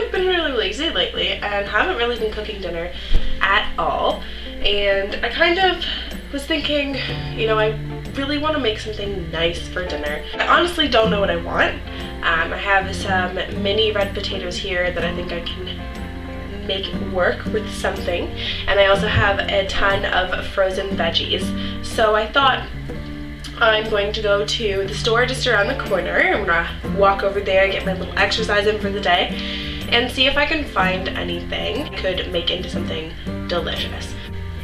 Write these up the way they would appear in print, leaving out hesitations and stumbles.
I've been really lazy lately and haven't really been cooking dinner at all. And I kind of was thinking, you know, I really want to make something nice for dinner. I honestly don't know what I want. I have some mini red potatoes here that I think I can make work with something, and I also have a ton of frozen veggies. So I thought I'm going to go to the store just around the corner. I'm gonna walk over there, get my little exercise in for the day, and see if I can find anything I could make into something delicious.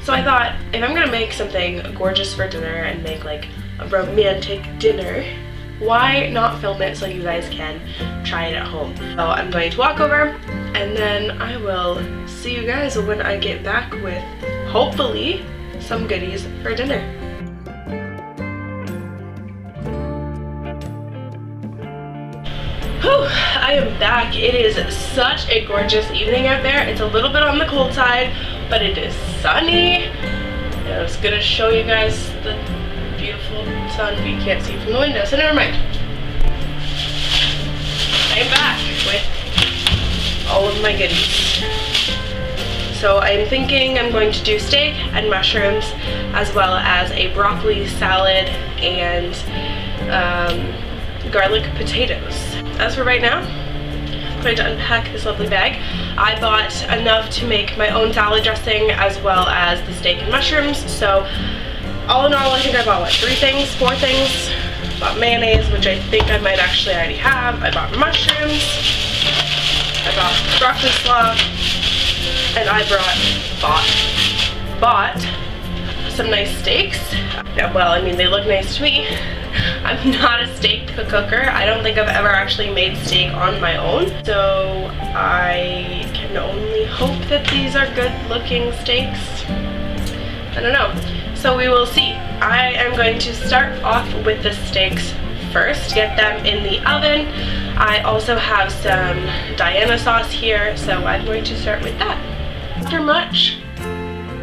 So I thought, if I'm gonna make something gorgeous for dinner and make like a romantic dinner, why not film it so you guys can try it at home? So I'm going to walk over, and then I will see you guys when I get back with, hopefully, some goodies for dinner. Whew, I am back. It is such a gorgeous evening out there. It's a little bit on the cold side, but it is sunny. And I was gonna show you guys the beautiful sun, but you can't see from the window, so never mind. I'm back with all of my goodies. So I'm thinking I'm going to do steak and mushrooms, as well as a broccoli salad and garlic potatoes. As for right now, I'm going to unpack this lovely bag. I bought enough to make my own salad dressing as well as the steak and mushrooms. So all in all, I think I bought what, 4 things. I bought mayonnaise, which I think I might actually already have. I bought mushrooms. I bought broccoli slaw. And I bought some nice steaks. Yeah, well, I mean, they look nice to me. I'm not a steak cooker. I don't think I've ever actually made steak on my own. So I can only hope that these are good looking steaks. I don't know. So we will see. I am going to start off with the steaks first, get them in the oven. I also have some Diana sauce here, so I'm going to start with that. After much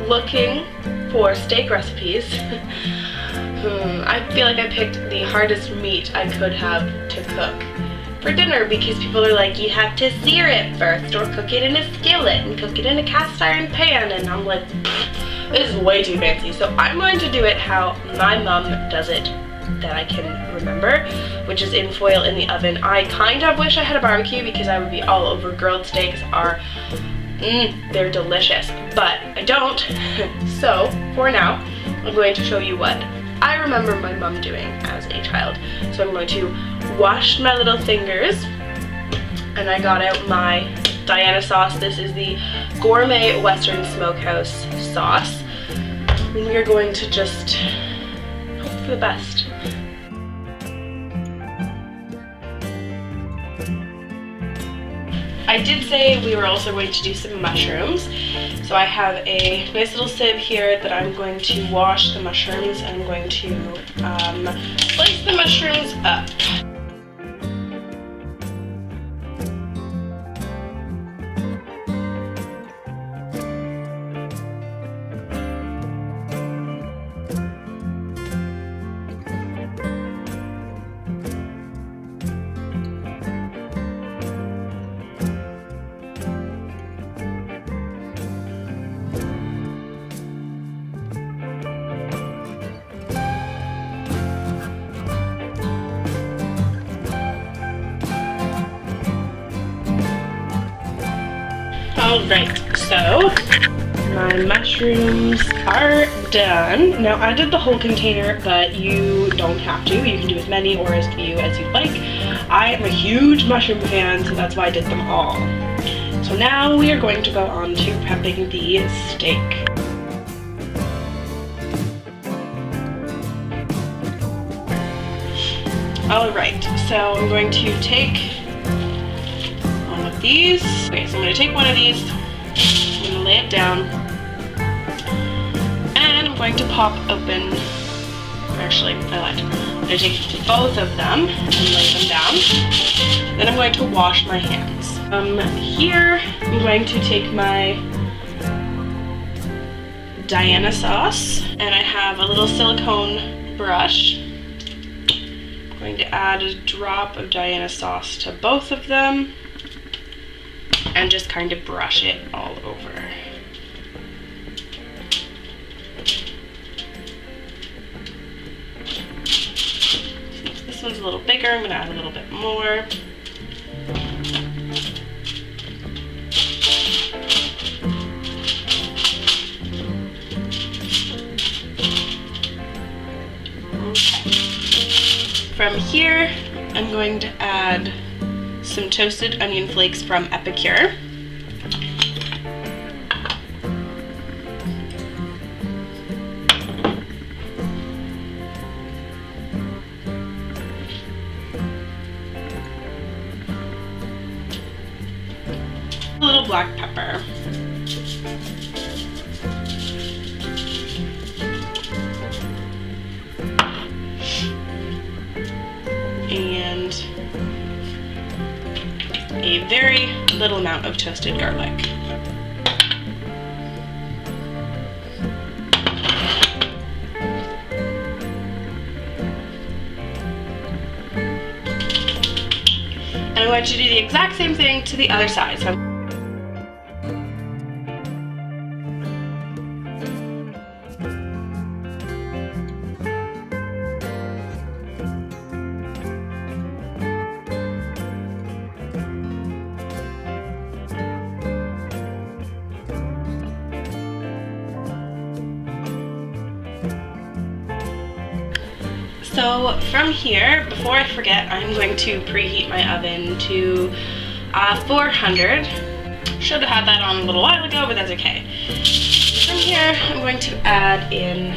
looking for steak recipes, I feel like I picked the hardest meat I could have to cook for dinner, because people are like, you have to sear it first or cook it in a skillet and cook it in a cast iron pan, and I'm like, this is way too fancy. So I'm going to do it how my mom does it that I can remember, which is in foil in the oven. I kind of wish I had a barbecue because I would be all over. Grilled steaks are, they're delicious, but I don't. So for now, I'm going to show you what I remember my mom doing as a child. So I'm going to wash my little fingers, and I got out my Diana sauce. This is the Gourmet Western Smokehouse sauce. And we are going to just hope for the best. I did say we were also going to do some mushrooms. So I have a nice little sieve here that I'm going to wash the mushrooms, and I'm going to slice the mushrooms up. Alright, so my mushrooms are done. Now I did the whole container, but you don't have to. You can do as many or as few as you'd like. I am a huge mushroom fan, so that's why I did them all. So now we are going to go on to prepping the steak. Alright, so I'm going to take one of these. Okay, so I'm going to take one of these, I'm going to lay it down, and I'm going to pop open, actually, I lied. I'm going to take both of them and lay them down. Then I'm going to wash my hands. Here, I'm going to take my Diana sauce, and I have a little silicone brush. I'm going to add a drop of Diana sauce to both of them. and just kind of brush it all over. This one's a little bigger, I'm gonna add a little bit more. From here, I'm going to add some toasted onion flakes from Epicure. A little black pepper. And a very little amount of toasted garlic. And I want you to do the exact same thing to the other side. So So from here, before I forget, I'm going to preheat my oven to 400. Should have had that on a little while ago, but that's okay. From here, I'm going to add in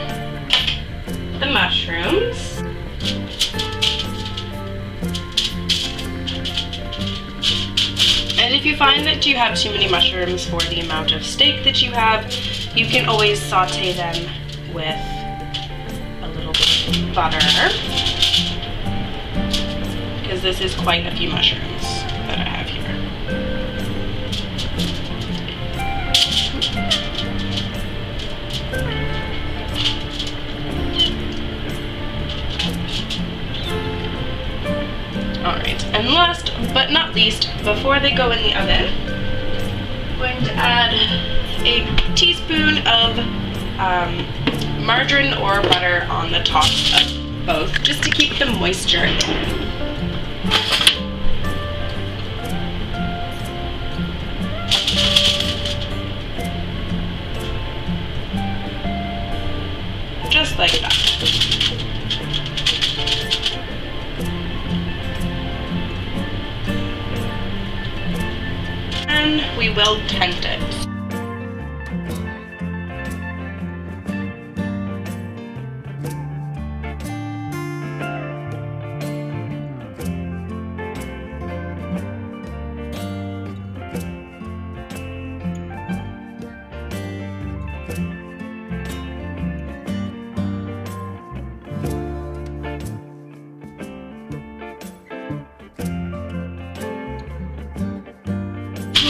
the mushrooms. And if you find that you have too many mushrooms for the amount of steak that you have, you can always saute them with butter, because this is quite a few mushrooms that I have here. Alright, and last but not least, before they go in the oven, I'm going to add a teaspoon of margarine or butter on the tops of both, just to keep the moisture in. Just like that. And we will tent it.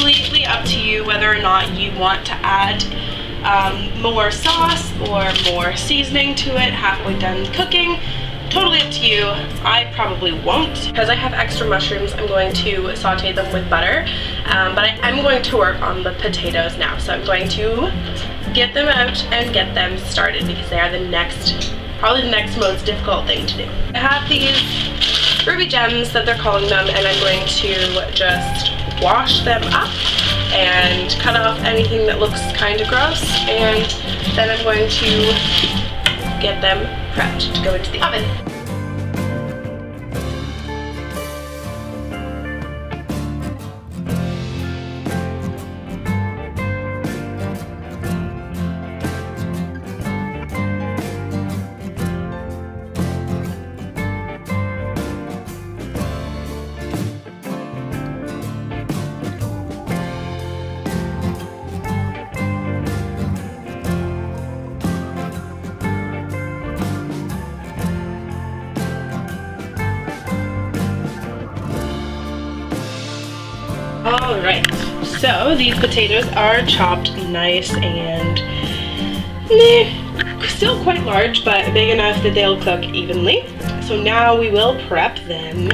Completely up to you whether or not you want to add more sauce or more seasoning to it halfway done cooking. Totally up to you. I probably won't. Because I have extra mushrooms, I'm going to saute them with butter, but I'm going to work on the potatoes now. So I'm going to get them out and get them started, because they are probably the next most difficult thing to do. I have these ruby gems that they're calling them, and I'm going to just wash them up and cut off anything that looks kind of gross, and then I'm going to get them prepped to go into the oven. Alright, so these potatoes are chopped nice and still quite large, but big enough that they'll cook evenly. So now we will prep them.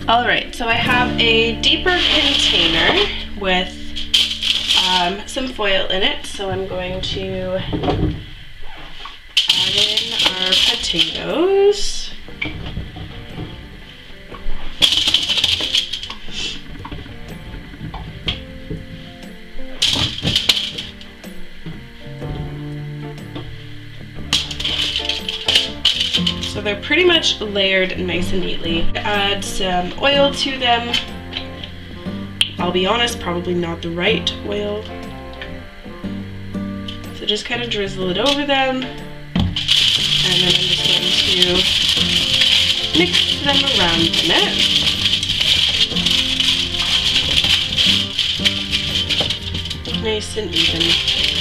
Alright, so I have a deeper container with some foil in it. So I'm going to add in our potatoes. So they're pretty much layered nice and neatly. Add some oil to them. I'll be honest, probably not the right oil. So just kind of drizzle it over them. And then I'm just going to mix them around a bit. Nice and even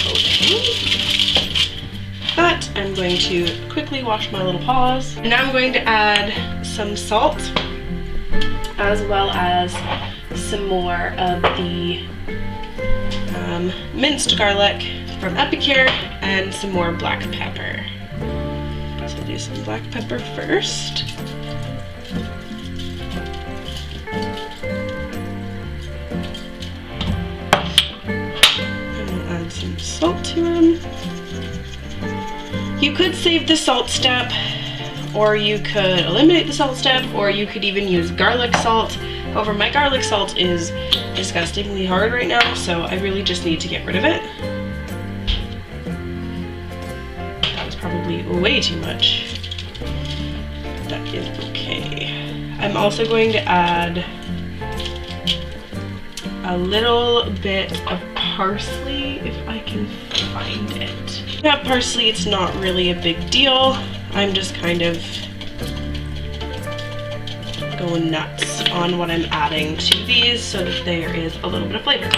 coating. But I'm going to quickly wash my little paws. And now I'm going to add some salt, as well as some more of the minced garlic from Epicure and some more black pepper. So I'll do some black pepper first. And we'll add some salt to them. You could save the salt step, or you could eliminate the salt step, or you could even use garlic salt. However, my garlic salt is disgustingly hard right now, so I really just need to get rid of it. That was probably way too much. That is okay. I'm also going to add a little bit of parsley, if I can find it. That parsley, it's not really a big deal. I'm just kind of going nuts on what I'm adding to these so that there is a little bit of flavor.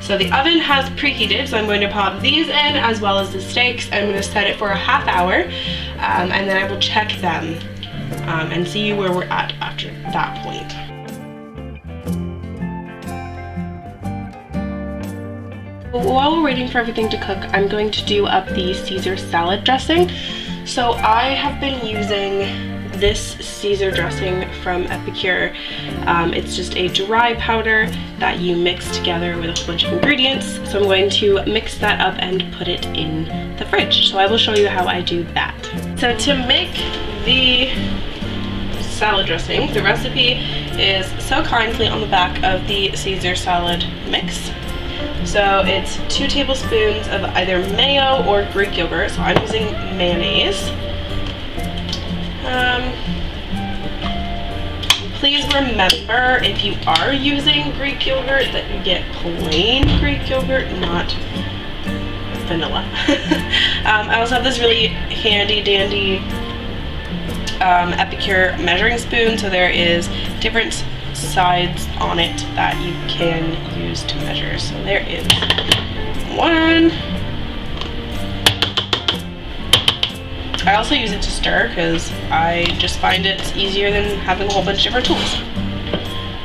So the oven has preheated, so I'm going to pop these in as well as the steaks. I'm going to set it for a half hour, and then I will check them and see where we're at after that point. While we're waiting for everything to cook, I'm going to do up the Caesar salad dressing. So I have been using this Caesar dressing from Epicure. It's just a dry powder that you mix together with a whole bunch of ingredients. So I'm going to mix that up and put it in the fridge. So I will show you how I do that. So to make the salad dressing, the recipe is so kindly on the back of the Caesar salad mix. So it's 2 tablespoons of either mayo or Greek yogurt. So I'm using mayonnaise. Please remember, if you are using Greek yogurt, that you get plain Greek yogurt, not vanilla. I also have this really handy dandy Epicure measuring spoon, so there is different sides on it that you can use to measure. So there is one. I also use it to stir because I just find it's easier than having a whole bunch of different tools.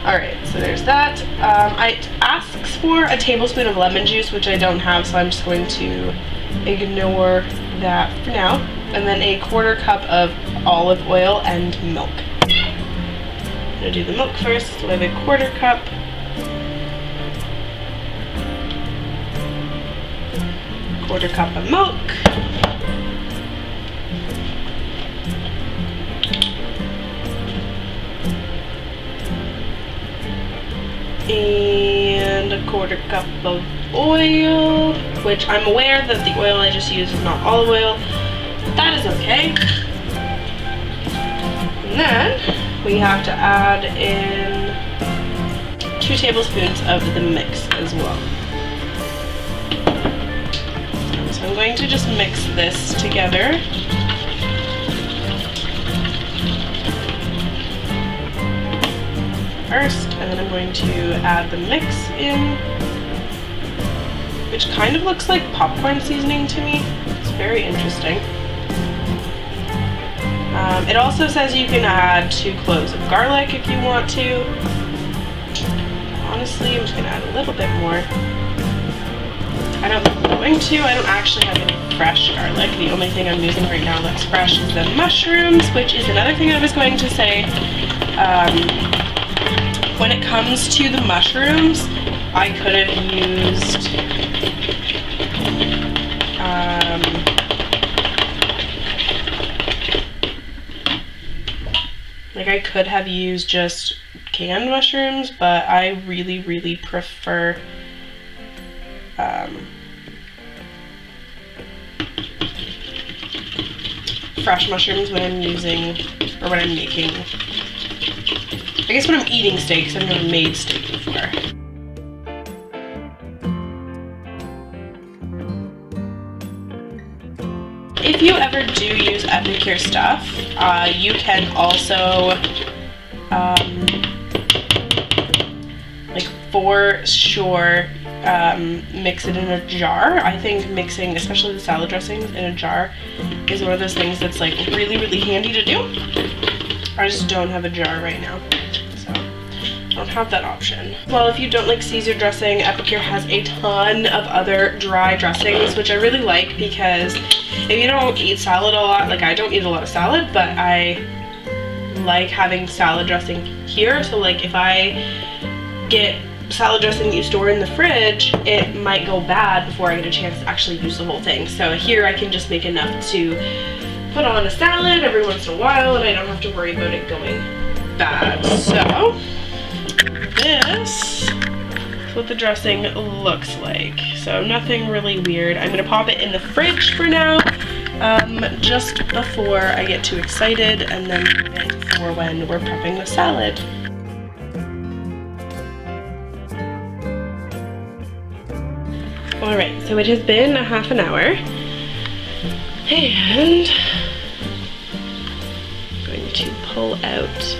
Alright, so there's that. It asks for a tablespoon of lemon juice, which I don't have, so I'm just going to ignore that for now. And then a 1/4 cup of olive oil and milk. I'm going to do the milk first, so I have a 1/4 cup. Quarter cup of milk. And a 1/4 cup of oil, which I'm aware that the oil I just used is not olive oil, but that is okay. And then we have to add in 2 tablespoons of the mix as well. So I'm going to just mix this together. First, and then I'm going to add the mix in, which kind of looks like popcorn seasoning to me. It's very interesting. It also says you can add 2 cloves of garlic if you want to. Honestly, I'm just going to add a little bit more. I don't actually have any fresh garlic. The only thing I'm using right now that's fresh is the mushrooms, which is another thing I was going to say. When it comes to the mushrooms, I could have used like I could have used just canned mushrooms, but I really prefer fresh mushrooms when I'm using, or when I'm making, I guess when I'm eating steak, because I've never made steak before. If you ever do use Epicure stuff, you can also, like for sure, mix it in a jar. I think mixing, especially the salad dressings, in a jar is one of those things that's like really handy to do. I just don't have a jar right now, so I don't have that option. Well, if you don't like Caesar dressing, Epicure has a ton of other dry dressings, which I really like, because if you don't eat salad a lot, like I don't eat a lot of salad, but I like having salad dressing here. So like if I get salad dressing that you store in the fridge, it might go bad before I get a chance to actually use the whole thing. So here I can just make enough to put on a salad every once in a while, and I don't have to worry about it going bad. So this is what the dressing looks like. So nothing really weird. I'm gonna pop it in the fridge for now, just before I get too excited, and then leave it for when we're prepping the salad. Alright, so it has been a half an hour, and I'm going to pull out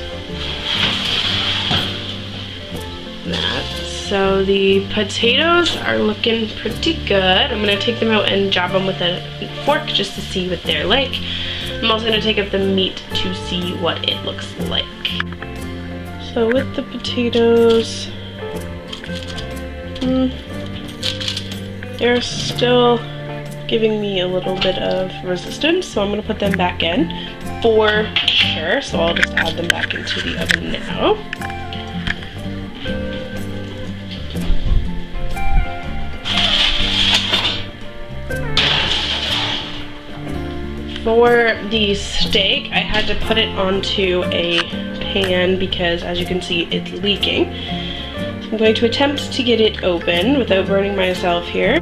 that. So the potatoes are looking pretty good. I'm going to take them out and jab them with a fork just to see what they're like. I'm also going to take up the meat to see what it looks like. So with the potatoes, they're still giving me a little bit of resistance, so I'm going to put them back in for sure. So I'll just add them back into the oven now. For the steak, I had to put it onto a pan because, as you can see, it's leaking. I'm going to attempt to get it open without burning myself here.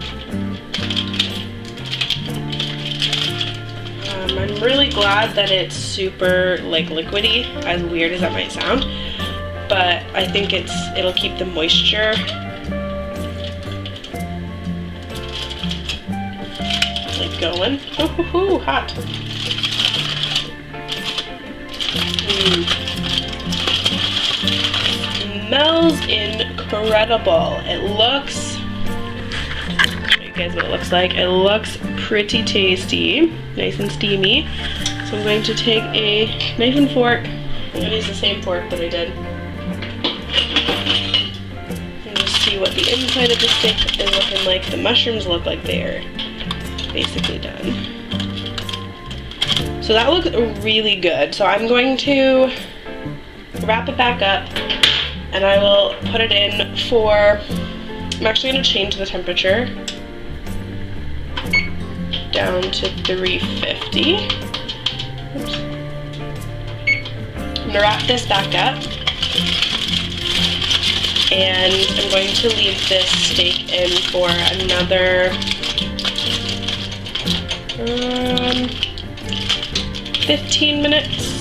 I'm really glad that it's super like liquidy, as weird as that might sound, but I think it'll keep the moisture like going. Oh, hot. Smells incredible. It looks, I'll show you guys what it looks like. It looks pretty tasty, nice and steamy. So I'm going to take a knife and fork. I'm going to use the same fork that I did. And just see what the inside of the steak is looking like. The mushrooms look like they're basically done. So that looks really good. So I'm going to wrap it back up, and I will put it in for, I'm actually going to change the temperature down to 350. Oops. I'm going to wrap this back up, and I'm going to leave this steak in for another 15 minutes.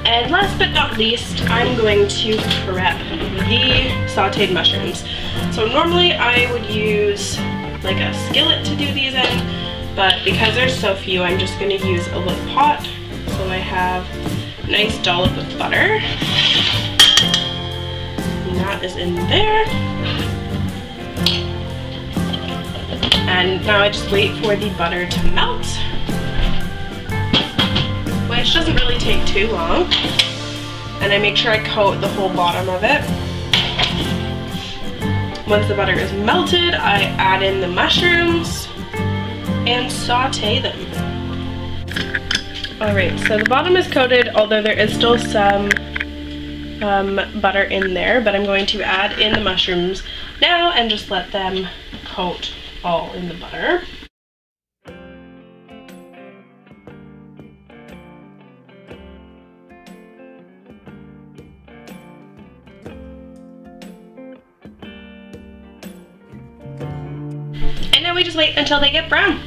And last but not least, I'm going to prep the sauteed mushrooms. So normally I would use like a skillet to do these in, but because there's so few, I'm just going to use a little pot. So I have a nice dollop of butter, and that is in there. And now I just wait for the butter to melt, which doesn't really take too long. And I make sure I coat the whole bottom of it. Once the butter is melted, I add in the mushrooms and saute them. Alright, so the bottom is coated, although there is still some butter in there, but I'm going to add in the mushrooms now and just let them coat all in the butter. And now we just wait until they get brown.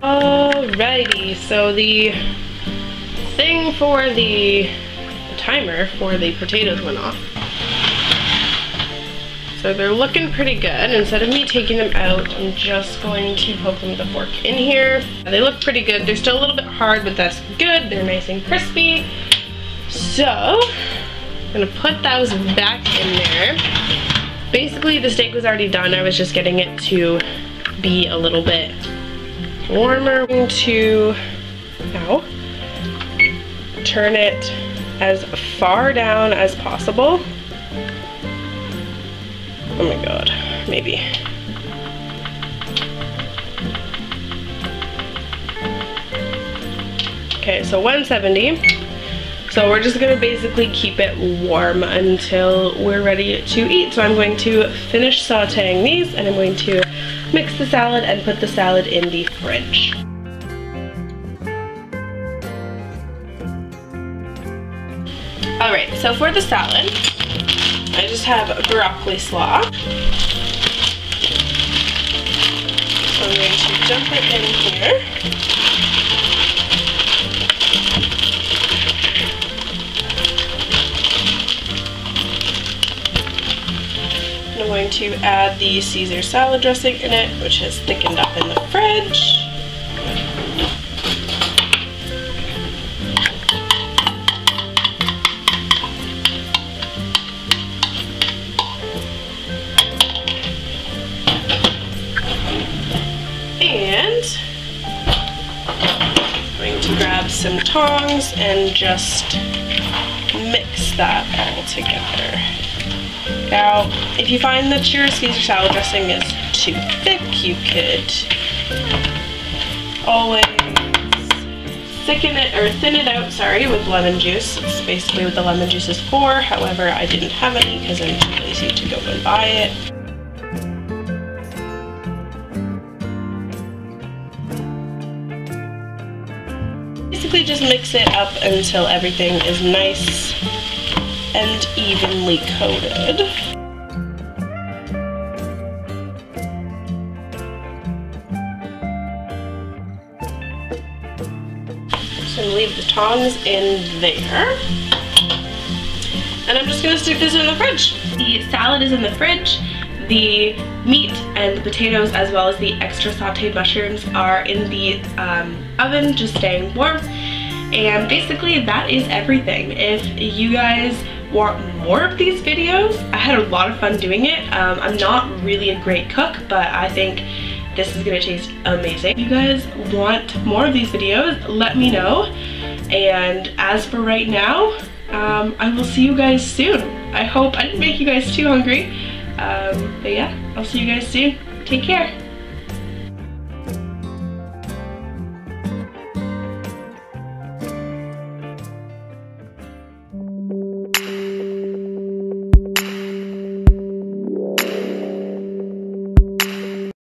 Alrighty, so the thing for the timer for the potatoes went off. So they're looking pretty good. Instead of me taking them out, I'm just going to poke them with a fork in here. They look pretty good. They're still a little bit hard, but that's good. They're nice and crispy. So I'm gonna put those back in there. Basically, the steak was already done. I was just getting it to be a little bit warmer. I'm going to now turn it as far down as possible. Oh my god, maybe. Okay, so 170. So we're just gonna basically keep it warm until we're ready to eat. So I'm going to finish sauteing these and I'm going to mix the salad and put the salad in the fridge. Alright, so for the salad, I just have broccoli slaw. So I'm going to dump it in here. I'm going to add the Caesar salad dressing in it, which has thickened up in the fridge. And I'm going to grab some tongs and just mix that all together. Now, if you find that your Caesar salad dressing is too thick, you could always thin it out, with lemon juice. It's basically what the lemon juice is for. However, I didn't have any because I'm too lazy to go and buy it. Basically just mix it up until everything is nice and evenly coated. So leave the tongs in there. And I'm just gonna stick this in the fridge. The salad is in the fridge. The meat and the potatoes, as well as the extra sauteed mushrooms, are in the oven, just staying warm. And basically that is everything. If you guys want more of these videos, I had a lot of fun doing it. I'm not really a great cook, but I think this is gonna taste amazing. If you guys want more of these videos, let me know. And as for right now, I will see you guys soon. I hope I didn't make you guys too hungry. But yeah, I'll see you guys soon. Take care.